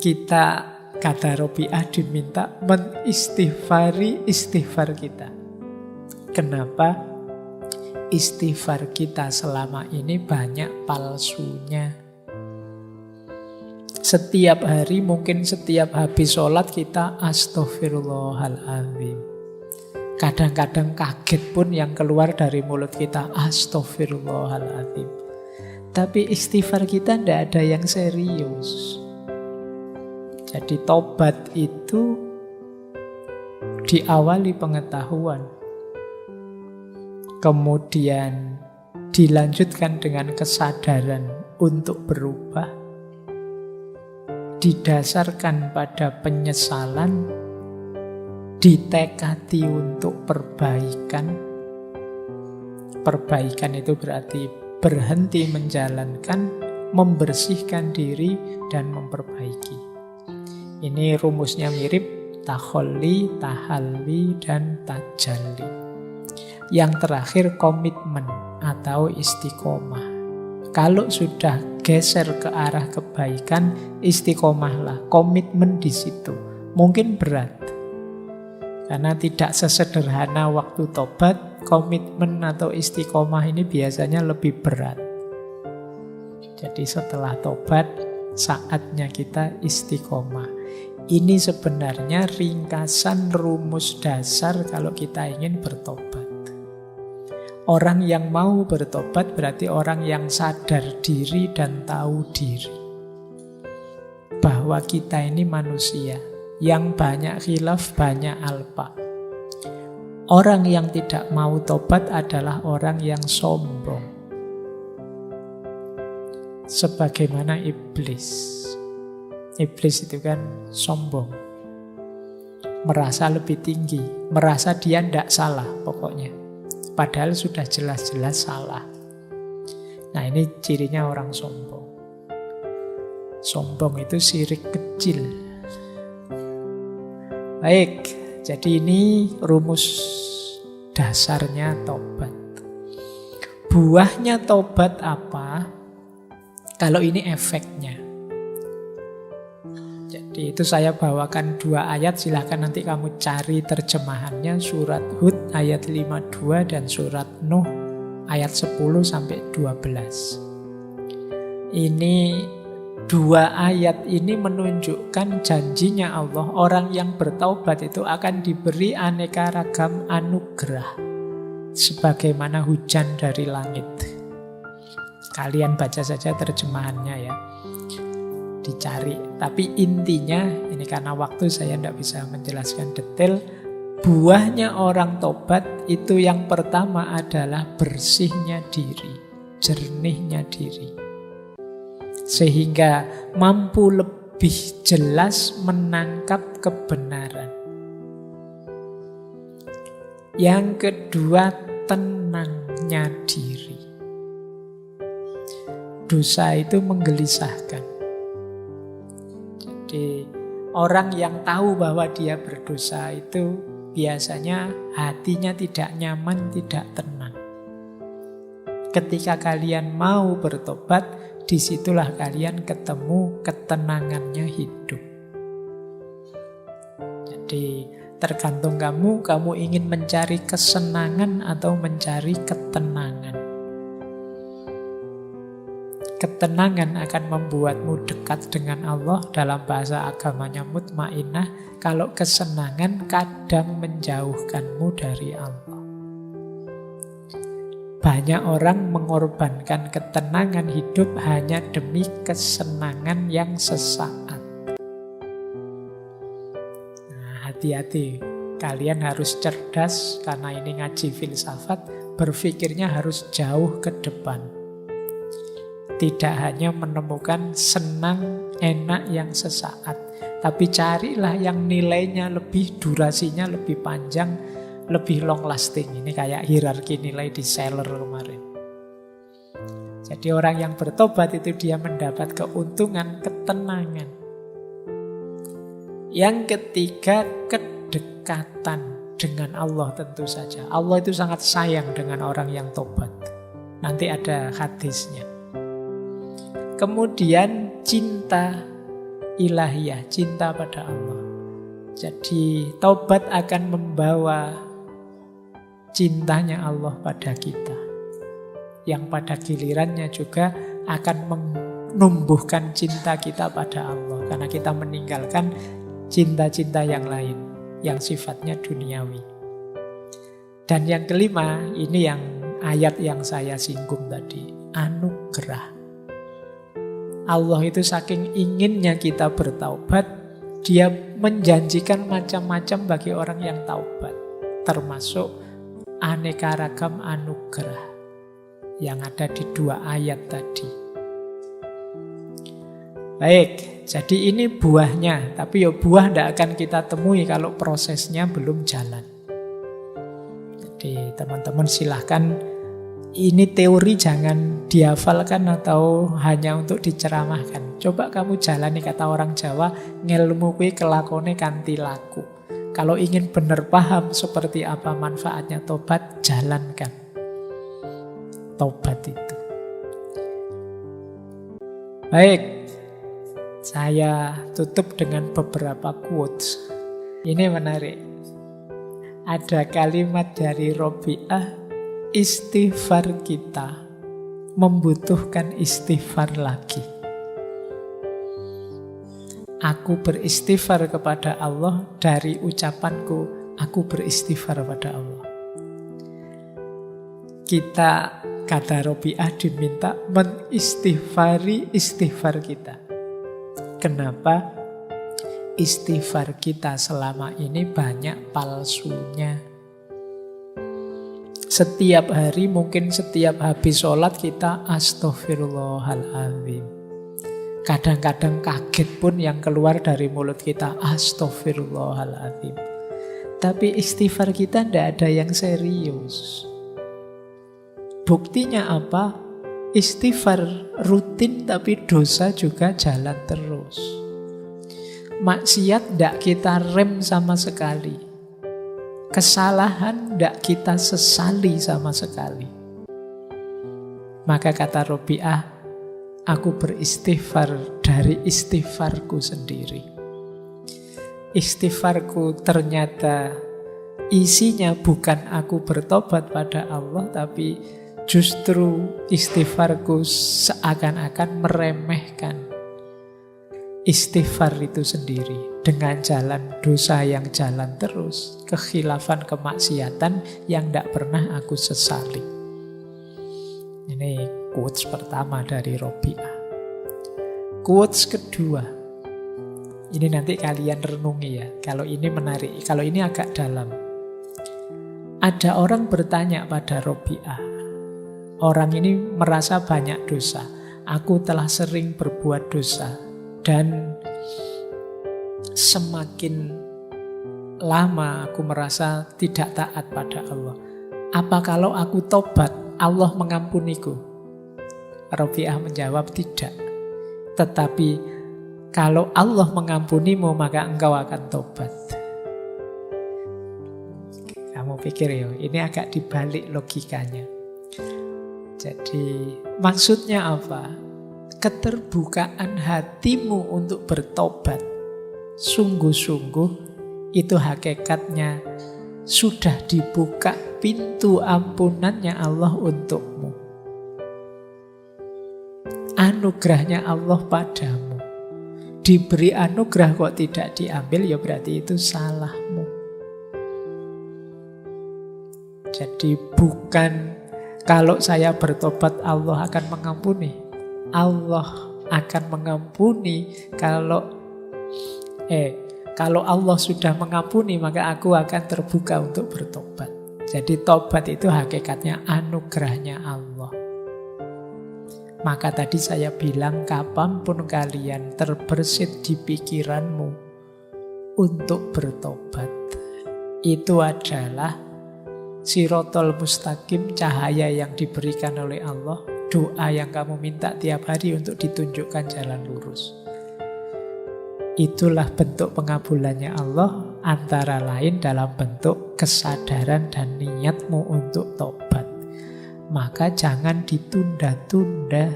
kita, kata Robi'ah, diminta mengistighfari istighfar kita. Kenapa? Istighfar kita selama ini banyak palsunya. Setiap hari, mungkin setiap habis sholat kita astaghfirullahaladzim. Kadang-kadang kaget pun yang keluar dari mulut kita astaghfirullahaladzim. Tapi istighfar kita tidak ada yang serius. Jadi tobat itu diawali pengetahuan, kemudian dilanjutkan dengan kesadaran untuk berubah, didasarkan pada penyesalan, ditekadi untuk perbaikan. Perbaikan itu berarti berhenti menjalankan, membersihkan diri, dan memperbaiki. Ini rumusnya mirip takholli, tahalli, dan tajalli. Yang terakhir komitmen atau istiqomah. Kalau sudah geser ke arah kebaikan, istiqomahlah, komitmen di situ. Mungkin berat, karena tidak sesederhana waktu tobat, komitmen atau istiqomah ini biasanya lebih berat. Jadi setelah tobat, saatnya kita istiqomah. Ini sebenarnya ringkasan rumus dasar kalau kita ingin bertobat. Orang yang mau bertobat berarti orang yang sadar diri dan tahu diri. Bahwa kita ini manusia yang banyak khilaf, banyak alpa. Orang yang tidak mau tobat adalah orang yang sombong. Sebagaimana iblis. Iblis itu kan sombong. Merasa lebih tinggi. Merasa dia tidak salah pokoknya. Padahal sudah jelas-jelas salah. Nah, ini cirinya orang sombong. Sombong itu syirik kecil. Baik, jadi ini rumus dasarnya tobat. Buahnya tobat apa? Kalau ini efeknya. Jadi itu saya bawakan 2 ayat, silahkan nanti kamu cari terjemahannya. Surat Hud ayat 52 dan surat Nuh ayat 10 sampai 12. Ini 2 ayat ini menunjukkan janjinya Allah. Orang yang bertaubat itu akan diberi aneka ragam anugerah sebagaimana hujan dari langit. Kalian baca saja terjemahannya ya, dicari. Tapi intinya, ini karena waktu saya tidak bisa menjelaskan detail. Buahnya orang tobat itu yang pertama adalah bersihnya diri, jernihnya diri, sehingga mampu lebih jelas menangkap kebenaran. Yang kedua, tenangnya diri. Dosa itu menggelisahkan. Jadi orang yang tahu bahwa dia berdosa itu biasanya hatinya tidak nyaman, tidak tenang. Ketika kalian mau bertobat, disitulah kalian ketemu ketenangannya hidup. Jadi tergantung kamu ingin mencari kesenangan atau mencari ketenangan. Ketenangan akan membuatmu dekat dengan Allah, dalam bahasa agamanya mutmainah. Kalau kesenangan kadang menjauhkanmu dari Allah. Banyak orang mengorbankan ketenangan hidup hanya demi kesenangan yang sesaat. Nah, hati-hati. Kalian harus cerdas, karena ini ngaji filsafat, berpikirnya harus jauh ke depan. Tidak hanya menemukan senang, enak yang sesaat, tapi carilah yang nilainya lebih, durasinya lebih panjang, lebih long lasting. Ini kayak hierarki nilai di seller kemarin. Jadi orang yang bertobat itu dia mendapat keuntungan, ketenangan. Yang ketiga, kedekatan dengan Allah tentu saja. Allah itu sangat sayang dengan orang yang tobat. Nanti ada hadisnya. Kemudian cinta ilahiyah, cinta pada Allah. Jadi taubat akan membawa cintanya Allah pada kita, yang pada gilirannya juga akan menumbuhkan cinta kita pada Allah, karena kita meninggalkan cinta-cinta yang lain yang sifatnya duniawi. Dan yang kelima, ini yang ayat yang saya singgung tadi, anugerah. Allah itu saking inginnya kita bertaubat, Dia menjanjikan macam-macam bagi orang yang taubat, termasuk aneka ragam anugerah yang ada di 2 ayat tadi. Baik, jadi ini buahnya. Tapi buah tidak akan kita temui kalau prosesnya belum jalan. Jadi teman-teman silahkan, ini teori jangan dihafalkan atau hanya untuk diceramahkan. Coba kamu jalani, kata orang Jawa, ngelmu kuwi kelakone kanthi laku. Kalau ingin benar paham seperti apa manfaatnya tobat, jalankan tobat itu. Baik, saya tutup dengan beberapa quotes. Ini menarik. Ada kalimat dari Robi'ah, istighfar kita membutuhkan istighfar lagi. Aku beristighfar kepada Allah dari ucapanku, aku beristighfar pada Allah. Kita, kata Robi'ah, diminta menistighfari istighfar kita. Kenapa? Istighfar kita selama ini banyak palsunya. Setiap hari, mungkin setiap habis sholat kita astaghfirullahaladzim. Kadang-kadang kaget pun yang keluar dari mulut kita astaghfirullahaladzim. Tapi istighfar kita tidak ada yang serius. Buktinya apa? Istighfar rutin tapi dosa juga jalan terus. Maksiat tidak kita rem sama sekali. Kesalahan tidak kita sesali sama sekali. Maka kata Robi'ah, aku beristighfar dari istighfarku sendiri. Istighfarku ternyata isinya bukan aku bertobat pada Allah, tapi justru istighfarku seakan-akan meremehkan istighfar itu sendiri dengan jalan dosa yang jalan terus, kekhilafan kemaksiatan yang tidak pernah aku sesali. Ini quotes pertama dari Robi'ah. Quotes kedua, ini nanti kalian renungi ya. Kalau ini menarik, kalau ini agak dalam. Ada orang bertanya pada Robi'ah. Orang ini merasa banyak dosa. Aku telah sering berbuat dosa. Dan semakin lama aku merasa tidak taat pada Allah. Apa kalau aku tobat, Allah mengampuniku? Robi'ah menjawab tidak. Tetapi kalau Allah mengampunimu, maka engkau akan tobat. Kamu pikir ya, ini agak dibalik logikanya. Jadi maksudnya apa? Keterbukaan hatimu untuk bertobat sungguh-sungguh itu hakikatnya sudah dibuka pintu ampunannya Allah untukmu. Anugerahnya Allah padamu. Diberi anugerah kok tidak diambil, ya berarti itu salahmu. Jadi bukan kalau saya bertobat Allah akan mengampuni. Allah akan mengampuni kalau Allah sudah mengampuni, maka aku akan terbuka untuk bertobat. Jadi tobat itu hakikatnya anugerahnya Allah. Maka tadi saya bilang, kapanpun kalian terbersit di pikiranmu untuk bertobat, itu adalah Sirotol mustaqim, cahaya yang diberikan oleh Allah, doa yang kamu minta tiap hari untuk ditunjukkan jalan lurus. Itulah bentuk pengabulannya Allah, antara lain dalam bentuk kesadaran dan niatmu untuk tobat. Maka jangan ditunda-tunda,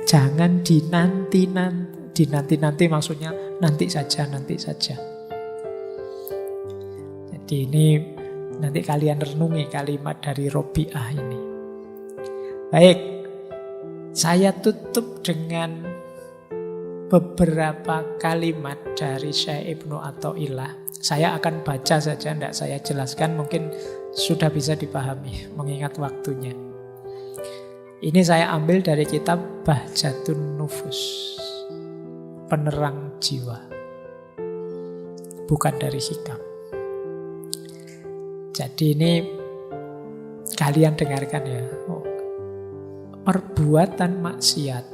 jangan dinanti-nanti, Di nanti-nanti maksudnya nanti saja, nanti saja. Jadi ini nanti kalian renungi kalimat dari Robi'ah ini. Baik, saya tutup dengan beberapa kalimat dari Syekh Ibnu Athaillah. Saya akan baca saja, tidak saya jelaskan, mungkin sudah bisa dipahami mengingat waktunya. Ini saya ambil dari kitab Bahjatun Nufus, penerang jiwa, bukan dari hikam. Jadi ini kalian dengarkan ya. Perbuatan maksiat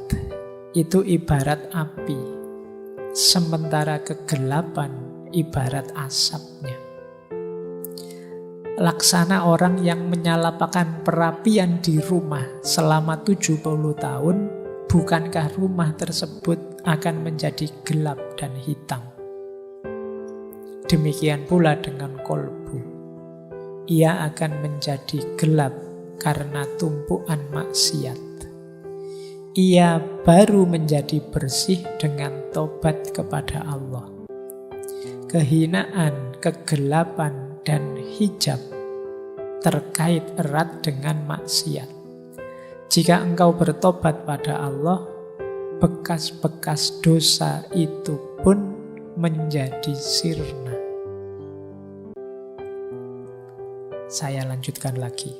itu ibarat api, sementara kegelapan ibarat asapnya. Laksana orang yang menyalapakan perapian di rumah selama 70 tahun, bukankah rumah tersebut akan menjadi gelap dan hitam? Demikian pula dengan kolbu. Ia akan menjadi gelap karena tumpuan maksiat. Ia baru menjadi bersih dengan tobat kepada Allah. Kehinaan, kegelapan, dan hijab terkait erat dengan maksiat. Jika engkau bertobat pada Allah, bekas-bekas dosa itu pun menjadi sirna. Saya lanjutkan lagi.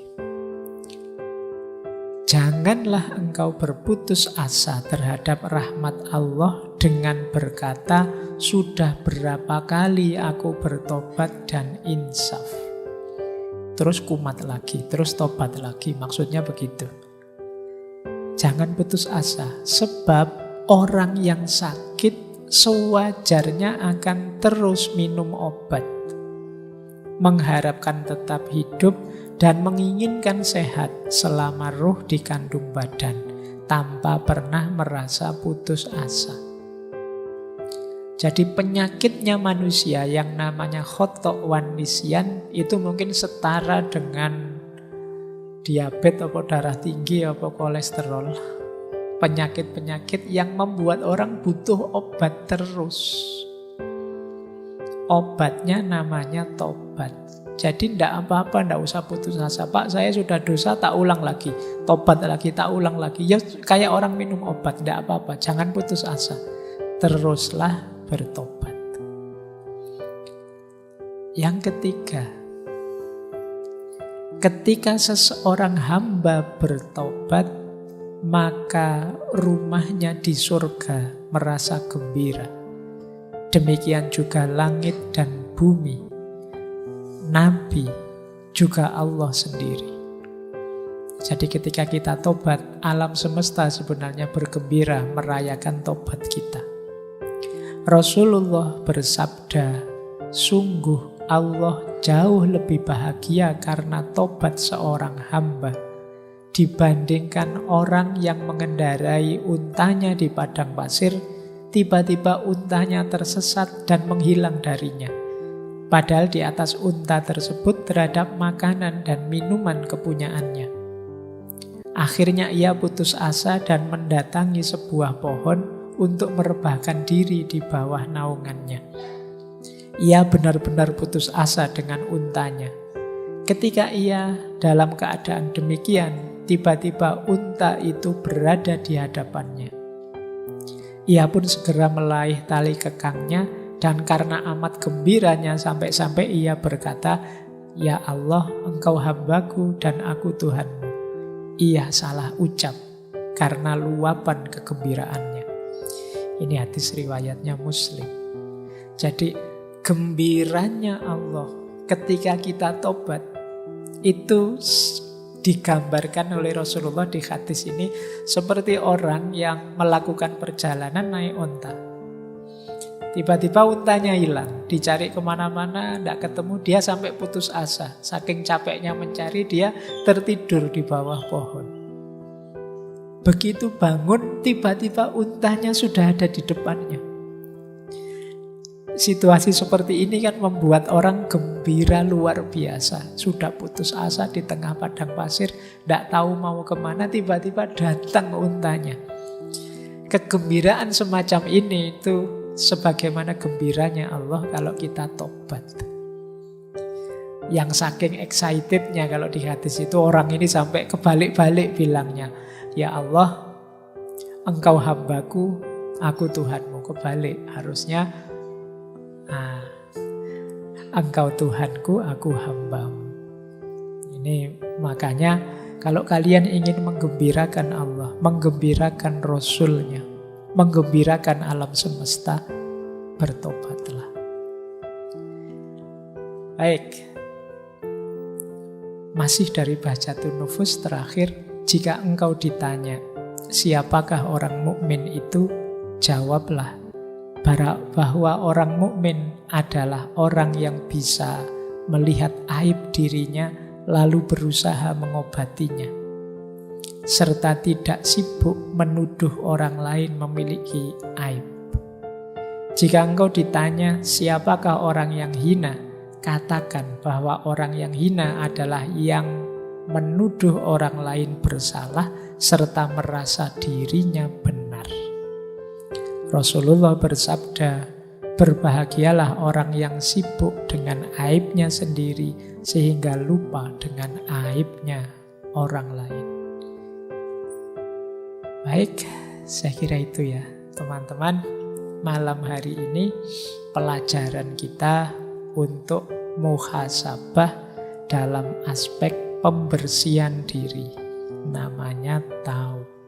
Janganlah engkau berputus asa terhadap rahmat Allah dengan berkata, sudah berapa kali aku bertobat dan insaf. Terus kumat lagi, terus tobat lagi. Maksudnya begitu. Jangan putus asa, sebab orang yang sakit sewajarnya akan terus minum obat, mengharapkan tetap hidup dan menginginkan sehat selama ruh di kandung badan, tanpa pernah merasa putus asa. Jadi penyakitnya manusia yang namanya khotok wan nisyan itu mungkin setara dengan diabetes atau darah tinggi atau kolesterol. Penyakit-penyakit yang membuat orang butuh obat terus. Obatnya namanya tobat. Jadi tidak apa-apa, tidak usah putus asa. Pak, saya sudah dosa, tak ulang lagi. Tobat lagi, tak ulang lagi. Ya kayak orang minum obat, tidak apa-apa. Jangan putus asa. Teruslah bertobat. Yang ketiga, ketika seseorang hamba bertobat, maka rumahnya di surga merasa gembira. Demikian juga langit dan bumi, Nabi, juga Allah sendiri. Jadi ketika kita tobat, alam semesta sebenarnya bergembira merayakan tobat kita. Rasulullah bersabda, sungguh Allah jauh lebih bahagia karena tobat seorang hamba dibandingkan orang yang mengendarai untanya di padang pasir, tiba-tiba untanya tersesat dan menghilang darinya. Padahal di atas unta tersebut terhadap makanan dan minuman kepunyaannya. Akhirnya ia putus asa dan mendatangi sebuah pohon untuk merebahkan diri di bawah naungannya. Ia benar-benar putus asa dengan untanya. Ketika ia dalam keadaan demikian, tiba-tiba unta itu berada di hadapannya. Ia pun segera melaih tali kekangnya, dan karena amat gembiranya sampai-sampai ia berkata, ya Allah, engkau hambaku dan aku Tuhanmu. Ia salah ucap karena luapan kegembiraannya. Ini hadis riwayatnya Muslim. Jadi gembiranya Allah ketika kita tobat itu digambarkan oleh Rasulullah di hadis ini seperti orang yang melakukan perjalanan naik unta. Tiba-tiba untanya hilang, dicari kemana-mana, tidak ketemu, dia sampai putus asa. Saking capeknya mencari, dia tertidur di bawah pohon. Begitu bangun, tiba-tiba untanya sudah ada di depannya. Situasi seperti ini kan membuat orang gembira luar biasa. Sudah putus asa di tengah padang pasir, tidak tahu mau kemana, tiba-tiba datang untanya. kegembiraan semacam ini itu sebagaimana gembiranya Allah kalau kita tobat. Yang saking excitednya kalau di hadis itu orang ini sampai kebalik-balik bilangnya, ya Allah, Engkau hambaku, aku Tuhanmu. Kebalik harusnya, Engkau Tuhanku, aku hambamu. Ini makanya kalau kalian ingin menggembirakan Allah, menggembirakan Rasul-Nya, menggembirakan alam semesta, bertobatlah. Baik. Masih dari Bahjatun Nufus terakhir, jika engkau ditanya, siapakah orang mukmin itu? Jawablah bahwa orang mukmin adalah orang yang bisa melihat aib dirinya lalu berusaha mengobatinya, serta tidak sibuk menuduh orang lain memiliki aib. Jika engkau ditanya siapakah orang yang hina, katakan bahwa orang yang hina adalah yang menuduh orang lain bersalah serta merasa dirinya benar. Rasulullah bersabda, berbahagialah orang yang sibuk dengan aibnya sendiri sehingga lupa dengan aibnya orang lain. Baik, saya kira itu ya teman-teman. Malam hari ini pelajaran kita untuk muhasabah dalam aspek pembersihan diri. Namanya taubat.